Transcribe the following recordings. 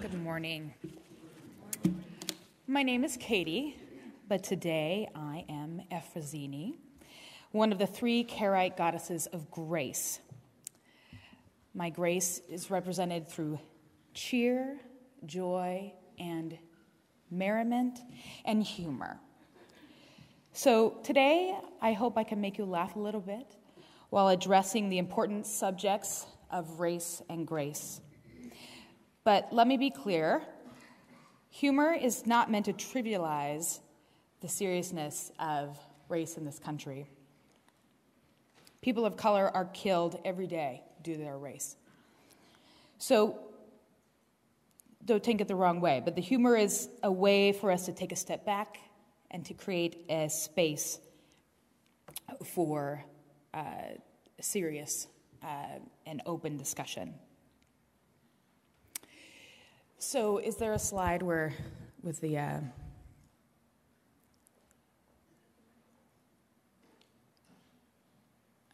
Good morning. My name is Katie, but today I am Ephrazini, one of the three Karaite goddesses of grace. My grace is represented through cheer, joy, and merriment and humor. So today, I hope I can make you laugh a little bit while addressing the important subjects of race and grace. But let me be clear, humor is not meant to trivialize the seriousness of race in this country. People of color are killed every day due to their race. So don't take it the wrong way, but the humor is a way for us to take a step back and to create a space for serious and open discussion. So is there a slide where with the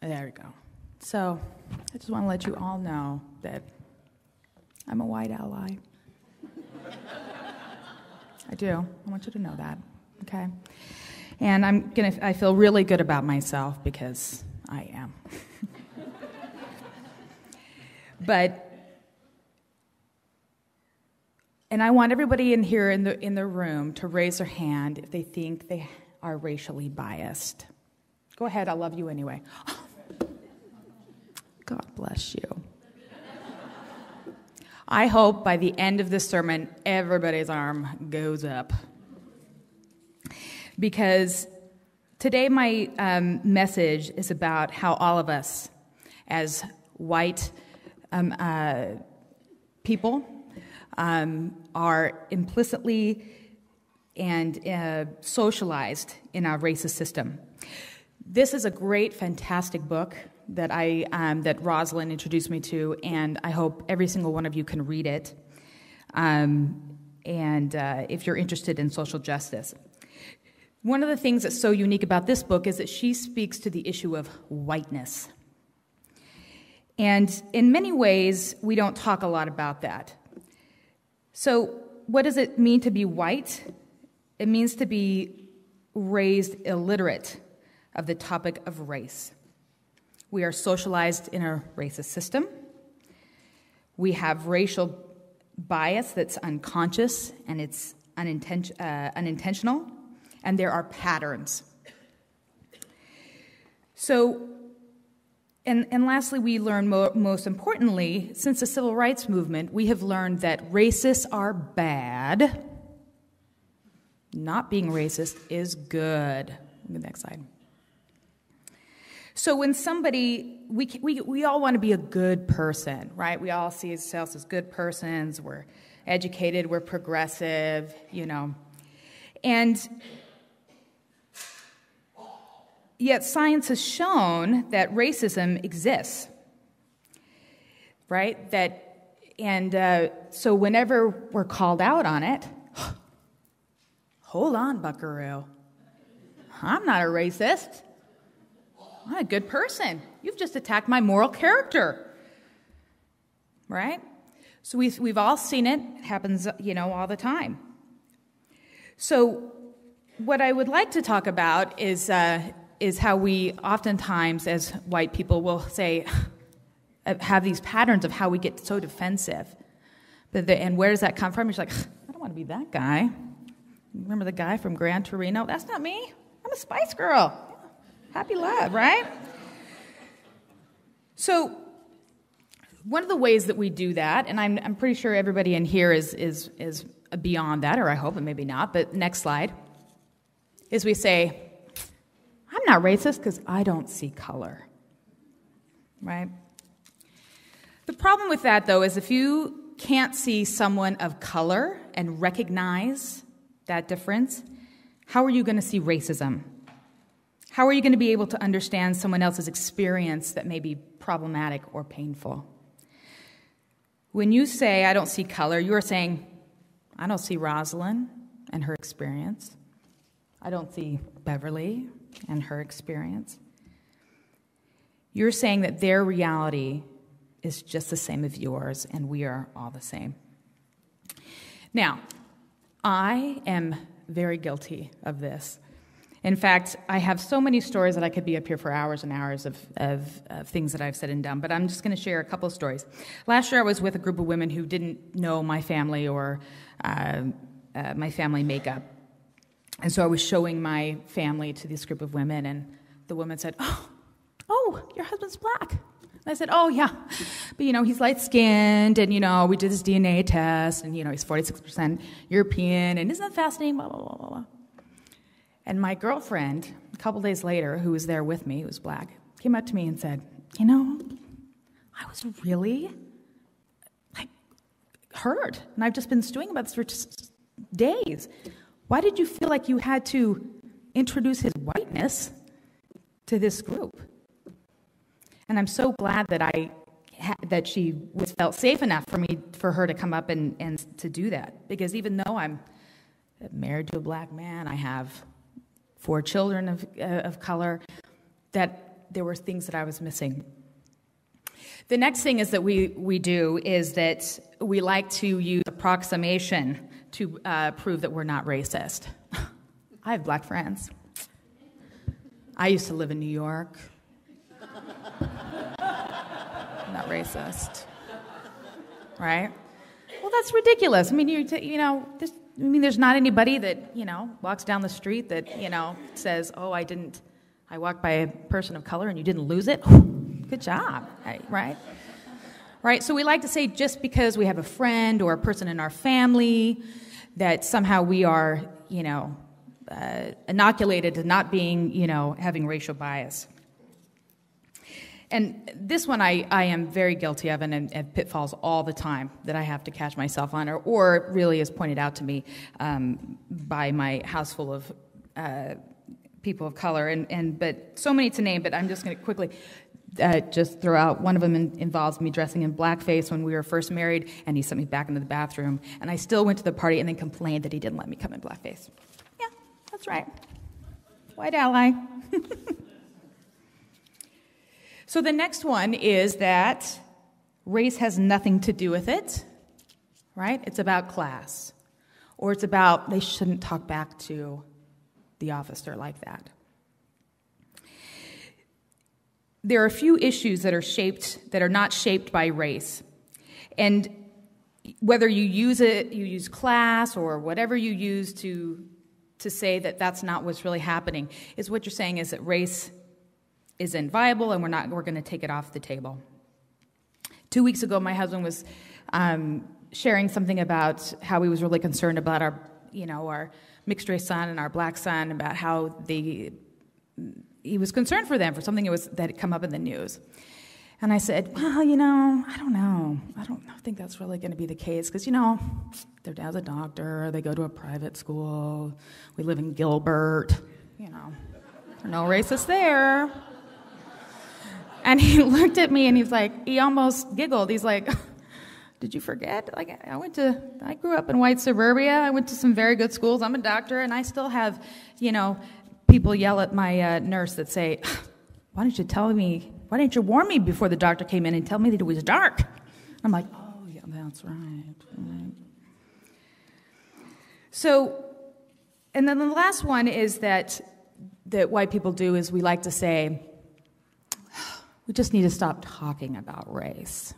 there we go. So I just want to let you all know that I'm a white ally. I do. I want you to know that. Okay? And I feel really good about myself because I am. And I want everybody in here in the room to raise their hand if they think they are racially biased. Go ahead, I love you anyway. God bless you. I hope by the end of this sermon, everybody's arm goes up. Because today my message is about how all of us, as white people, are implicitly and socialized in our racist system. This is a great, fantastic book that that Rosalind introduced me to, and I hope every single one of you can read it. If you're interested in social justice, one of the things that's so unique about this book is that she speaks to the issue of whiteness. And in many ways, we don't talk a lot about that. So what does it mean to be white? It means to be raised illiterate of the topic of race. We are socialized in a racist system. We have racial bias that's unconscious and it's unintentional, and there are patterns. So, and lastly, we learn most importantly, since the civil rights movement, we have learned that racists are bad. Not being racist is good. Look at the next slide. So when somebody, we all want to be a good person, right? We all see ourselves as good persons. We're educated, we're progressive, And yet science has shown that racism exists, right? So whenever we're called out on it, hold on, buckaroo. I'm not a racist. I'm a good person. You've just attacked my moral character, right? So we've all seen it. It happens, all the time. So what I would like to talk about is how we oftentimes, as white people, will say, have these patterns of how we get so defensive. And where does that come from? You're like, I don't want to be that guy. Remember the guy from Gran Torino? That's not me. I'm a Spice Girl. Happy love, right? So one of the ways that we do that, and I'm pretty sure everybody in here is beyond that, or I hope, and maybe not, but next slide, is we say, I'm not racist because I don't see color, right? The problem with that, though, is if you can't see someone of color and recognize that difference, how are you going to see racism? How are you going to be able to understand someone else's experience that may be problematic or painful? When you say, I don't see color, you are saying, I don't see Rosalind and her experience. I don't see Beverly and her experience. You're saying that their reality is just the same as yours, and we are all the same. Now, I am very guilty of this. In fact, I have so many stories that I could be up here for hours and hours of things that I've said and done, but I'm just going to share a couple of stories. Last year I was with a group of women who didn't know my family or my family makeup. And so I was showing my family to this group of women, and the woman said, oh, your husband's black. And I said, oh, yeah, but, he's light-skinned, and, we did his DNA test, and, he's 46% European, and isn't that fascinating, blah, blah, blah, blah, blah. And my girlfriend, a couple days later, who was there with me, who was black, came up to me and said, I was really, hurt, and I've just been stewing about this for just days. Why did you feel like you had to introduce his whiteness to this group? And I'm so glad that she felt safe enough for her to come up and to do that, because even though I'm married to a black man, I have 4 children of color, that there were things that I was missing. The next thing is that we do is that we like to use approximation to prove that we're not racist. I have black friends. I used to live in New York. Not racist, right? Well, that's ridiculous. I mean, there's not anybody that, walks down the street that, says, oh, I walked by a person of color and you didn't lose it. Good job, right? Right, so we like to say just because we have a friend or a person in our family that somehow we are, inoculated to not being, having racial bias. And this one I am very guilty of, and pitfalls all the time that I have to catch myself on, or really is pointed out to me by my house full of people of color, but so many to name, but I'm just going to quickly just throw out. One of them involves me dressing in blackface when we were first married, and he sent me back into the bathroom, and I still went to the party and then complained that he didn't let me come in blackface. Yeah, that's right. White ally. So the next one is that race has nothing to do with it, right? It's about class. Or it's about they shouldn't talk back to the officer like that. There are a few issues that are not shaped by race. And whether you use class or whatever you use to say that that's not what's really happening, is what you're saying is that race isn't viable, and we're going to take it off the table. 2 weeks ago, my husband was sharing something about how he was really concerned about our mixed race son and our black son, about how he was concerned for them for something that had come up in the news. And I said, well, I don't know. I don't think that's really going to be the case because, their dad's a doctor. They go to a private school. We live in Gilbert. There are no racists there. And he looked at me and he almost giggled. He's like, did you forget? I grew up in white suburbia. I went to some very good schools. I'm a doctor, and I still have, people yell at my nurse that say, why didn't you warn me before the doctor came in and tell me that it was dark? I'm like, oh, yeah, that's right. So, and then the last one is that white people do is we like to say, we just need to stop talking about race,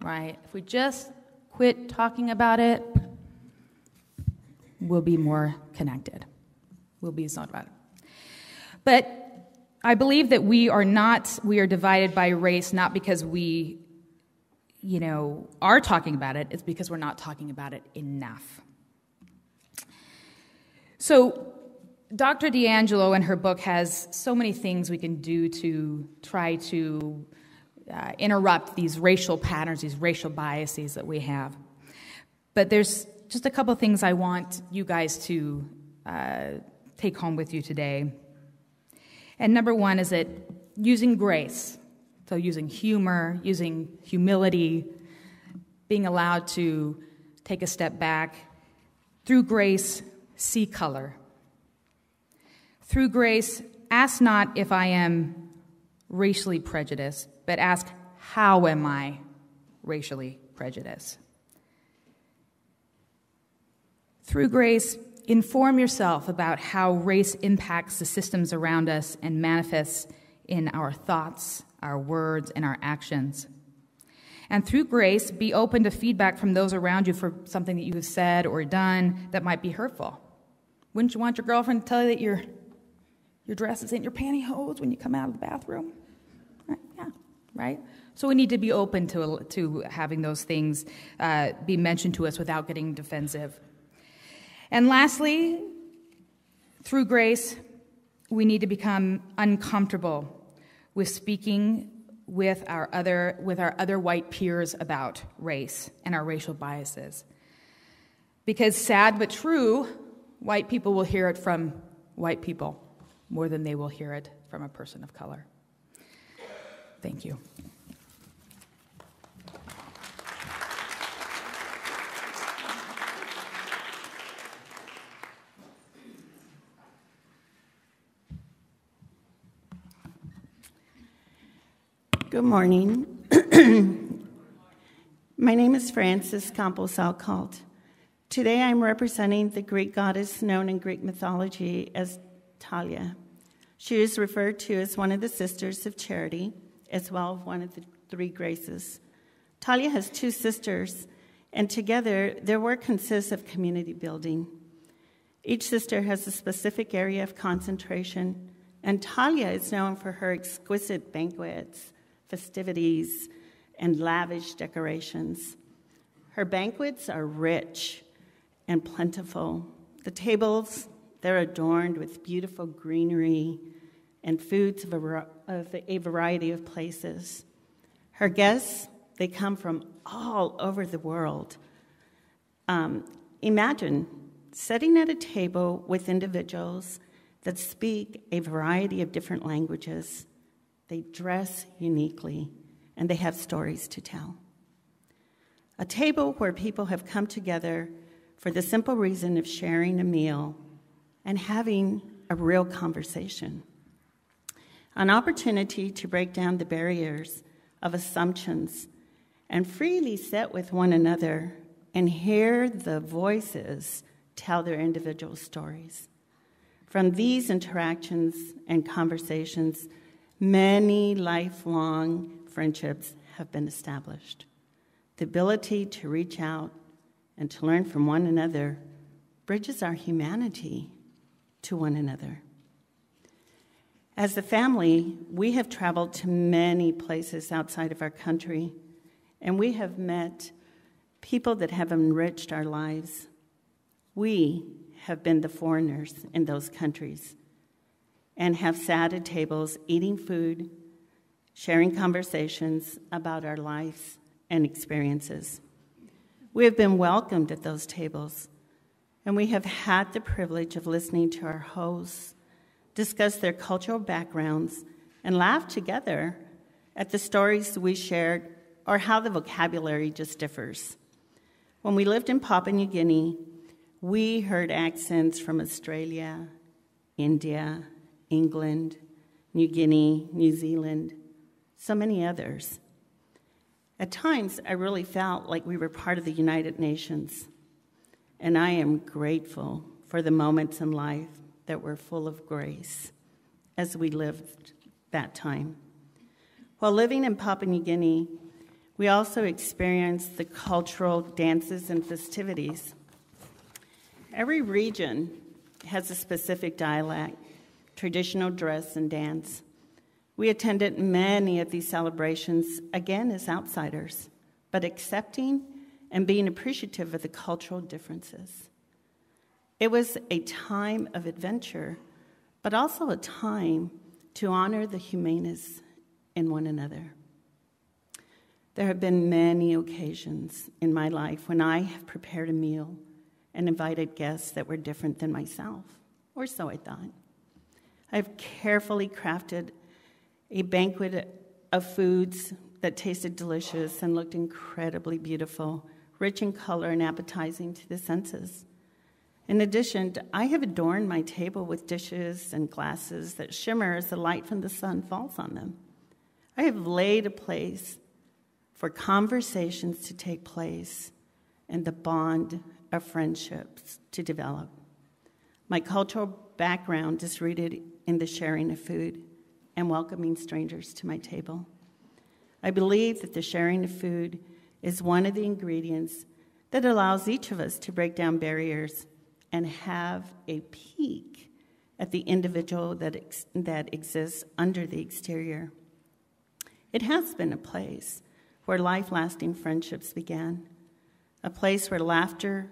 right? If we just quit talking about it, we'll be more connected. We'll be zoned about it. But I believe that we are divided by race not because we, are talking about it, it's because we're not talking about it enough. So Dr. D'Angelo in her book has so many things we can do to try to interrupt these racial patterns, these racial biases that we have. But there's just a couple of things I want you guys to take home with you today. And number one is that using grace, so using humor, using humility, being allowed to take a step back. Through grace, see color. Through grace, ask not if I am racially prejudiced, but ask, how am I racially prejudiced? Through grace, inform yourself about how race impacts the systems around us and manifests in our thoughts, our words, and our actions. And through grace, be open to feedback from those around you for something that you have said or done that might be hurtful. Wouldn't you want your girlfriend to tell you that your dress is in your pantyhose when you come out of the bathroom? Yeah, right? So we need to be open to having those things be mentioned to us without getting defensive. And lastly, through grace, we need to become uncomfortable with speaking with our other white peers about race and our racial biases. Because sad but true, white people will hear it from white people more than they will hear it from a person of color. Thank you. Good morning. My name is Frances Campos Alcalt. Today I'm representing the Greek goddess known in Greek mythology as Talia. She is referred to as one of the sisters of charity, as well as one of the three graces. Talia has two sisters, and together their work consists of community building. Each sister has a specific area of concentration, and Talia is known for her exquisite banquets, festivities, and lavish decorations. Her banquets are rich and plentiful. The tables, they're adorned with beautiful greenery and foods of a variety of places. Her guests, they come from all over the world. Imagine sitting at a table with individuals that speak a variety of different languages. They dress uniquely, and they have stories to tell. A table where people have come together for the simple reason of sharing a meal and having a real conversation. An opportunity to break down the barriers of assumptions and freely sit with one another and hear the voices tell their individual stories. From these interactions and conversations, many lifelong friendships have been established. The ability to reach out and to learn from one another bridges our humanity to one another. As a family, we have traveled to many places outside of our country, and we have met people that have enriched our lives. We have been the foreigners in those countries and have sat at tables eating food, sharing conversations about our lives and experiences. We have been welcomed at those tables, and we have had the privilege of listening to our hosts discuss their cultural backgrounds and laugh together at the stories we shared or how the vocabulary just differs. When we lived in Papua New Guinea, we heard accents from Australia, India, England, New Guinea, New Zealand, so many others. At times, I really felt like we were part of the United Nations, and I am grateful for the moments in life that were full of grace as we lived that time. While living in Papua New Guinea, we also experienced the cultural dances and festivities. Every region has a specific dialect, traditional dress, and dance. We attended many of these celebrations, again as outsiders, but accepting and being appreciative of the cultural differences. It was a time of adventure, but also a time to honor the humaneness in one another. There have been many occasions in my life when I have prepared a meal and invited guests that were different than myself, or so I thought. I've carefully crafted a banquet of foods that tasted delicious and looked incredibly beautiful, rich in color and appetizing to the senses. In addition, I have adorned my table with dishes and glasses that shimmer as the light from the sun falls on them. I have laid a place for conversations to take place and the bond of friendships to develop. My cultural background is rooted in the sharing of food and welcoming strangers to my table. I believe that the sharing of food is one of the ingredients that allows each of us to break down barriers and have a peek at the individual that exists under the exterior. It has been a place where life-lasting friendships began, a place where laughter,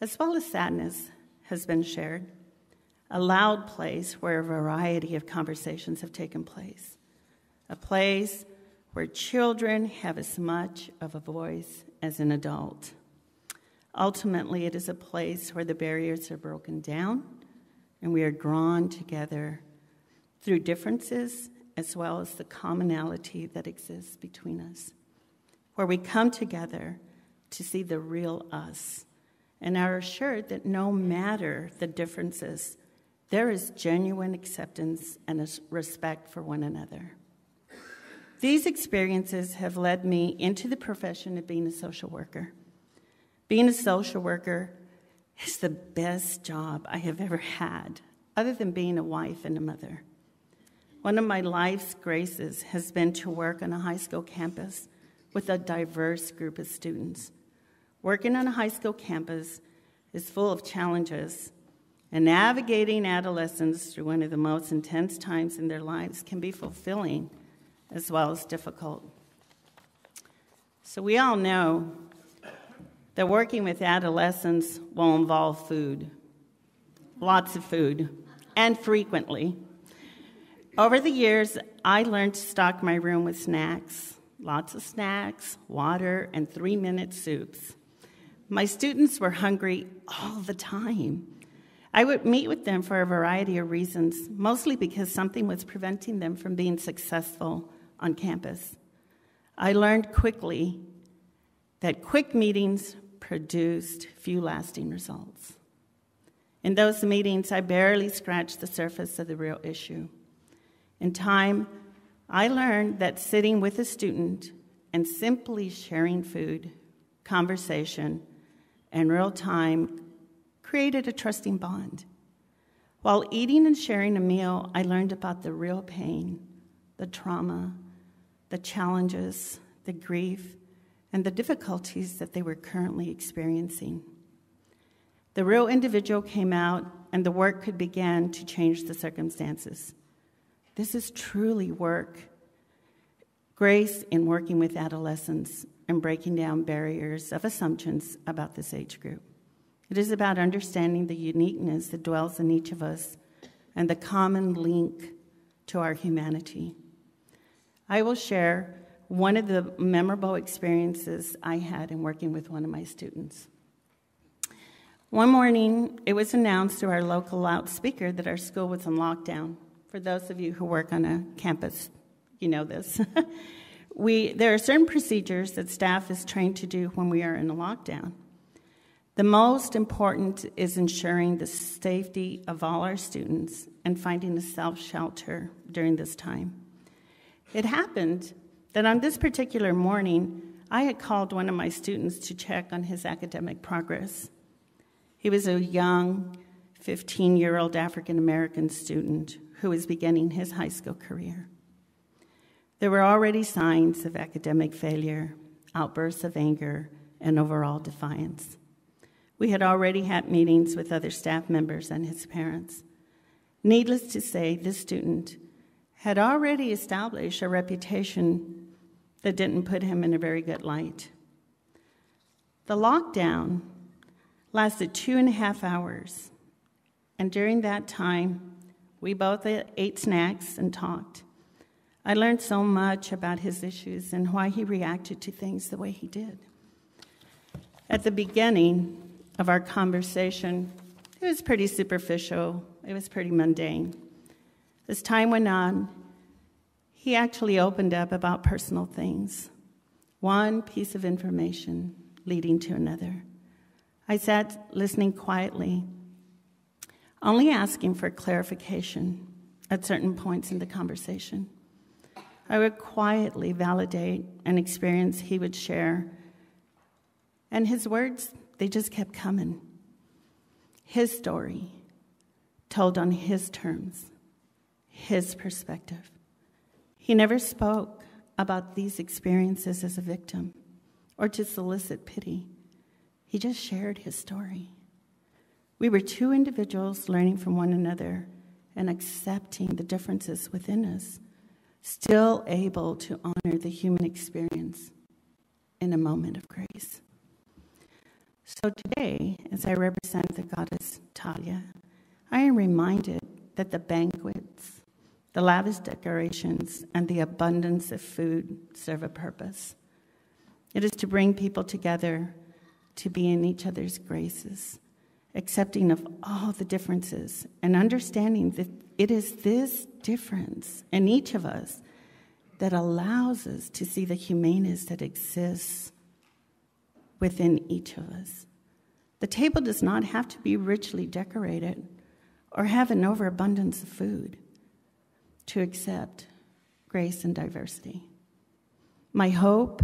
as well as sadness, has been shared, a loud place where a variety of conversations have taken place, a place where children have as much of a voice as an adult. Ultimately, it is a place where the barriers are broken down and we are drawn together through differences as well as the commonality that exists between us, where we come together to see the real us and are assured that no matter the differences, there is genuine acceptance and a respect for one another. These experiences have led me into the profession of being a social worker. Being a social worker is the best job I have ever had, other than being a wife and a mother. One of my life's graces has been to work on a high school campus with a diverse group of students. Working on a high school campus is full of challenges, and navigating adolescents through one of the most intense times in their lives can be fulfilling as well as difficult. So we all know that working with adolescents will involve food, lots of food, and frequently. Over the years, I learned to stock my room with snacks, lots of snacks, water, and 3-minute soups. My students were hungry all the time. I would meet with them for a variety of reasons, mostly because something was preventing them from being successful on campus. I learned quickly that quick meetings produced few lasting results. In those meetings, I barely scratched the surface of the real issue. In time, I learned that sitting with a student and simply sharing food, conversation, and real time created a trusting bond. While eating and sharing a meal, I learned about the real pain, the trauma, the challenges, the grief, and the difficulties that they were currently experiencing. The real individual came out, and the work could begin to change the circumstances. This is truly work. Grace in working with adolescents and breaking down barriers of assumptions about this age group. It is about understanding the uniqueness that dwells in each of us and the common link to our humanity. I will share one of the memorable experiences I had in working with one of my students. One morning, it was announced through our local loudspeaker that our school was in lockdown. For those of you who work on a campus, you know this. There are certain procedures that staff is trained to do when we are in a lockdown. The most important is ensuring the safety of all our students and finding a self-shelter during this time. It happened that on this particular morning, I had called one of my students to check on his academic progress. He was a young, 15-year-old African-American student who was beginning his high school career. There were already signs of academic failure, outbursts of anger, and overall defiance. We had already had meetings with other staff members and his parents. Needless to say, this student had already established a reputation that didn't put him in a very good light. The lockdown lasted 2.5 hours, and during that time, we both ate snacks and talked. I learned so much about his issues and why he reacted to things the way he did. At the beginning of our conversation, it was pretty superficial. It was pretty mundane. As time went on, he actually opened up about personal things, one piece of information leading to another. I sat listening quietly, only asking for clarification at certain points in the conversation. I would quietly validate an experience he would share And his words, they just kept coming. His story, told on his terms, his perspective. He never spoke about these experiences as a victim or to solicit pity. He just shared his story. We were two individuals learning from one another and accepting the differences within us, still able to honor the human experience in a moment of grace. So today, as I represent the goddess Talia, I am reminded that the banquets, the lavish decorations, and the abundance of food serve a purpose. It is to bring people together, to be in each other's graces, accepting of all the differences, and understanding that it is this difference in each of us that allows us to see the humaneness that exists within each of us. The table does not have to be richly decorated or have an overabundance of food to accept grace and diversity. My hope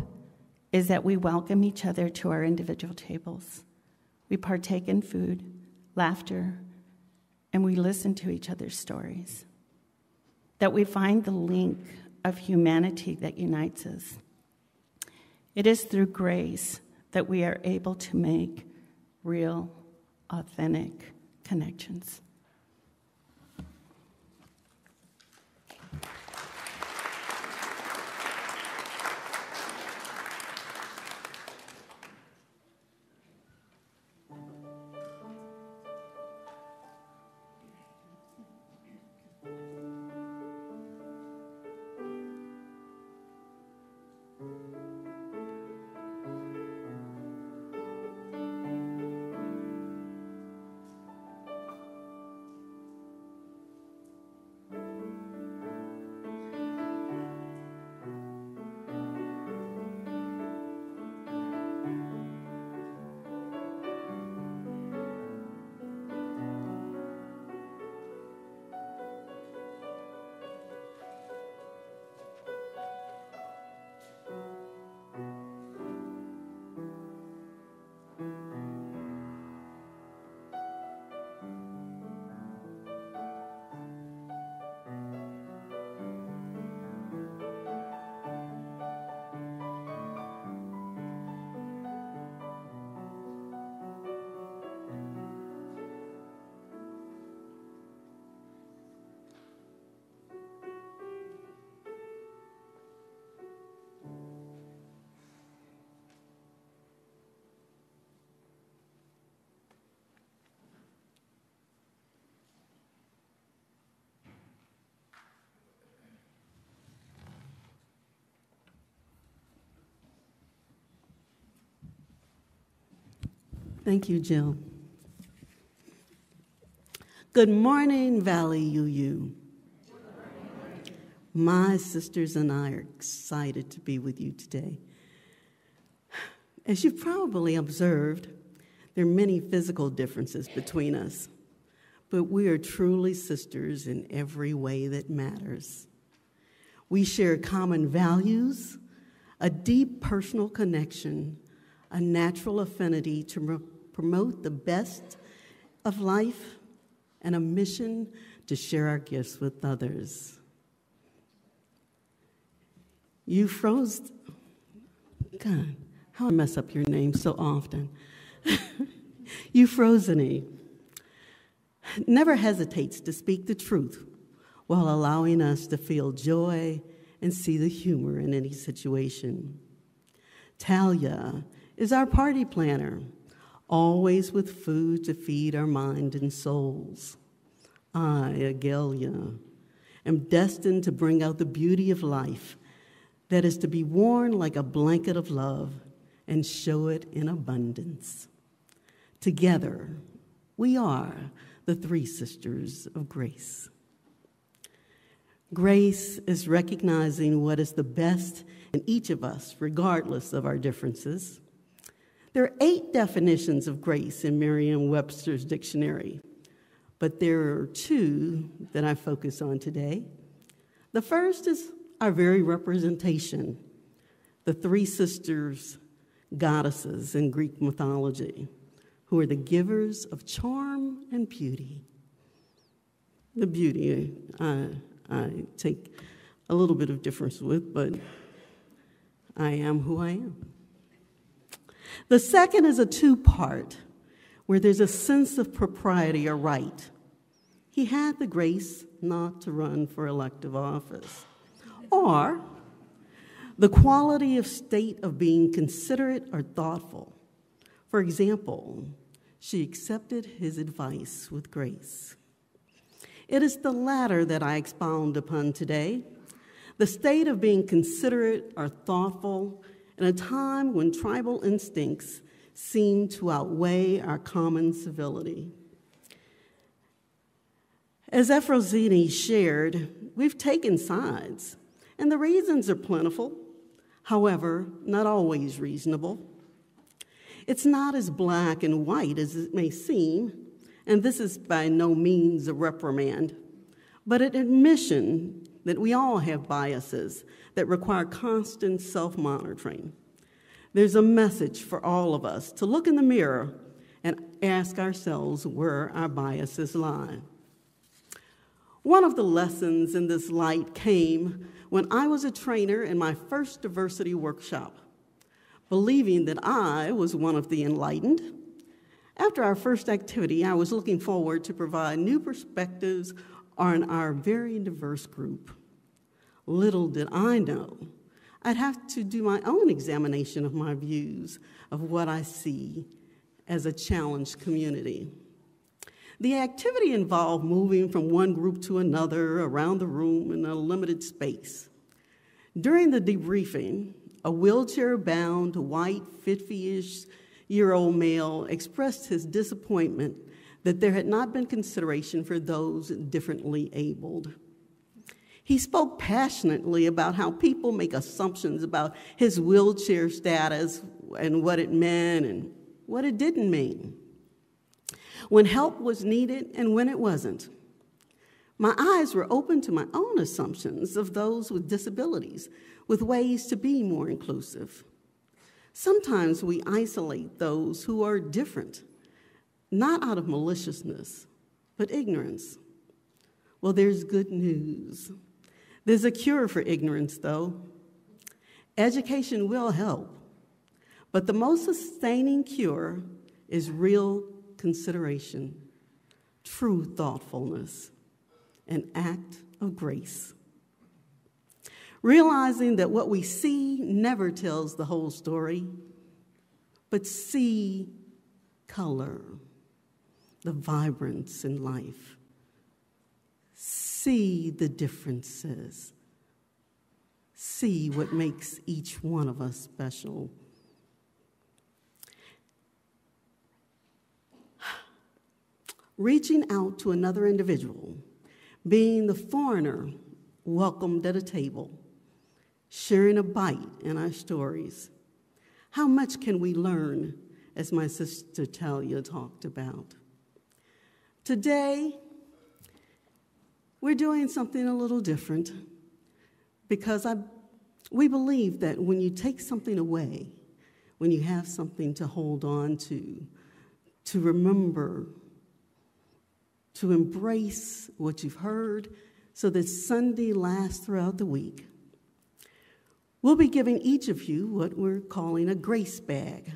is that we welcome each other to our individual tables. We partake in food, laughter, and we listen to each other's stories. That we find the link of humanity that unites us. It is through grace that we are able to make real, authentic connections. Thank you, Jill. Good morning, Valley UU. My sisters and I are excited to be with you today. As you've probably observed, there are many physical differences between us, but we are truly sisters in every way that matters. We share common values, a deep personal connection, a natural affinity to promote the best of life, and a mission to share our gifts with others. You froze, God, how I mess up your name so often. Euphrosyne never hesitates to speak the truth while allowing us to feel joy and see the humor in any situation. Talia is our party planner, always with food to feed our mind and souls. I, Agelia, am destined to bring out the beauty of life that is to be worn like a blanket of love and show it in abundance. Together, we are the three sisters of grace. Grace is recognizing what is the best in each of us, regardless of our differences. There are 8 definitions of grace in Merriam-Webster's dictionary, but there are 2 that I focus on today. The first is our very representation, the three sisters goddesses in Greek mythology, who are the givers of charm and beauty. The beauty I take a little bit of difference with, but I am who I am. The second is a two-part, where there's a sense of propriety or right. He had the grace not to run for elective office. Or the quality of state of being considerate or thoughtful. For example, she accepted his advice with grace. It is the latter that I expound upon today, the state of being considerate or thoughtful in a time when tribal instincts seem to outweigh our common civility. As Efrosini shared, we've taken sides, and the reasons are plentiful, however, not always reasonable. It's not as black and white as it may seem, and this is by no means a reprimand, but an admission that we all have biases that require constant self-monitoring. There's a message for all of us to look in the mirror and ask ourselves where our biases lie. One of the lessons in this light came when I was a trainer in my first diversity workshop, believing that I was one of the enlightened. After our first activity, I was looking forward to provide new perspectives on our very diverse group. Little did I know I'd have to do my own examination of my views of what I see as a challenged community. The activity involved moving from one group to another around the room in a limited space. During the debriefing, a wheelchair-bound, white, 50-ish-year-old male expressed his disappointment that there had not been consideration for those differently abled. He spoke passionately about how people make assumptions about his wheelchair status and what it meant and what it didn't mean, when help was needed and when it wasn't. My eyes were open to my own assumptions of those with disabilities, with ways to be more inclusive. Sometimes we isolate those who are different, not out of maliciousness, but ignorance. Well, there's good news. There's a cure for ignorance, though. Education will help, but the most sustaining cure is real consideration, true thoughtfulness, an act of grace. Realizing that what we see never tells the whole story, but see color, the vibrance in life. See the differences. See what makes each one of us special. Reaching out to another individual, being the foreigner welcomed at a table, sharing a bite in our stories. How much can we learn, as my sister Talia talked about? Today, we're doing something a little different because we believe that when you take something away, when you have something to hold on to remember, to embrace what you've heard so that Sunday lasts throughout the week, we'll be giving each of you what we're calling a grace bag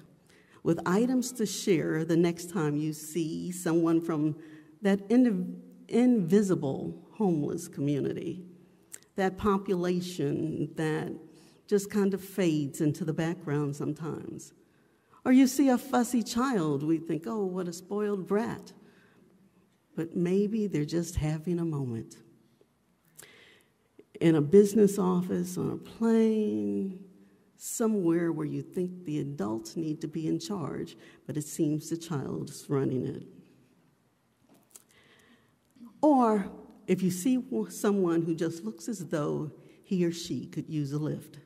with items to share the next time you see someone from that invisible homeless community, that population that just kind of fades into the background sometimes. Or you see a fussy child, we think, oh, what a spoiled brat. But maybe they're just having a moment. In a business office, on a plane, somewhere where you think the adults need to be in charge, but it seems the child is running it. Or if you see someone who just looks as though he or she could use a lift,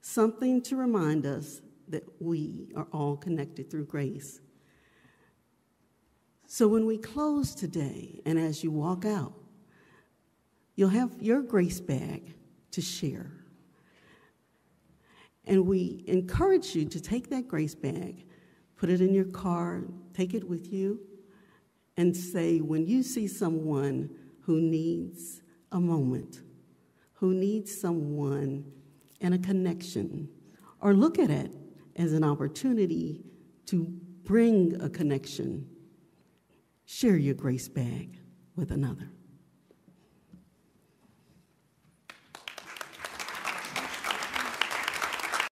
something to remind us that we are all connected through grace. So when we close today, and as you walk out, you'll have your grace bag to share. And we encourage you to take that grace bag, put it in your car, take it with you, and say, when you see someone who needs a moment, who needs someone and a connection, or look at it as an opportunity to bring a connection, share your grace bag with another.